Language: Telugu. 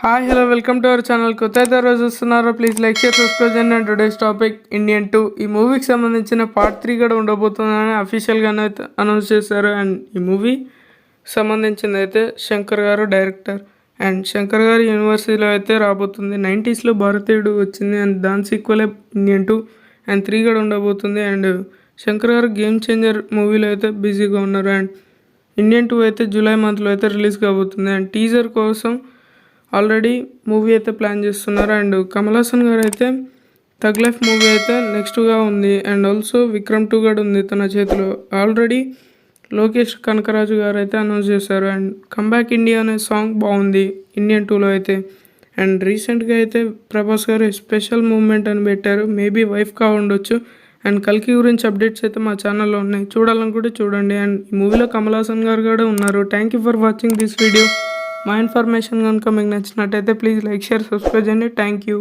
Hi hello welcome to our channel. కొత్త అయితే రోజు చూస్తున్నారో ప్లీజ్ లైక్ షేర్ సబ్స్క్రైబ్ చేయండి. అండ్ టుడేస్ టాపిక్ ఇండియన్ 2 ఈ మూవీకి సంబంధించిన పార్ట్ 3 కూడా ఉండబోతుందని అఫీషియల్గానే అయితే అనౌన్స్ చేశారు. అండ్ ఈ మూవీ సంబంధించింది అయితే శంకర్ గారు డైరెక్టర్. అండ్ శంకర్ గారు యూనివర్సిటీలో అయితే రాబోతుంది. 90sలో భారతీయుడు వచ్చింది అండ్ దాని సీక్వెల్ ఇండియన్ 2 అండ్ 3 కూడా ఉండబోతుంది. అండ్ శంకర్ గారు గేమ్ చేంజర్ మూవీలో అయితే బిజీగా ఉన్నారు. అండ్ ఇండియన్ 2 అయితే జూలై మంత్లో అయితే రిలీజ్ కాబోతుంది. అండ్ టీజర్ కోసం ఆల్రెడీ మూవీ అయితే ప్లాన్ చేస్తున్నారు. అండ్ కమల్ హాసన్ గారు అయితే థగ్ లైఫ్ మూవీ అయితే నెక్స్ట్గా ఉంది. అండ్ ఆల్సో విక్రమ్ 2 కూడా ఉంది తన చేతిలో. ఆల్రెడీ లోకేష్ కనకరాజు గారు అయితే అనౌన్స్ చేశారు. అండ్ కమ్బ్యాక్ ఇండియా అనే సాంగ్ బాగుంది ఇండియన్ 2లో అయితే. అండ్ రీసెంట్గా అయితే ప్రభాస్ గారు స్పెషల్ మూమెంట్ అని పెట్టారు. మేబీ వైఫ్గా ఉండొచ్చు. అండ్ కల్కి గురించి అప్డేట్స్ అయితే మా ఛానల్లో ఉన్నాయి, చూడాలనుకుంటే చూడండి. అండ్ ఈ మూవీలో కమల్ హాసన్ గారు కూడా ఉన్నారు. Thank you for watching this video. మా ఇన్ఫర్మేషన్ కనుక మీకు నచ్చినట్టయితే ప్లీజ్ లైక్ షేర్ సబ్స్క్రైబ్ చేయండి. Thank you.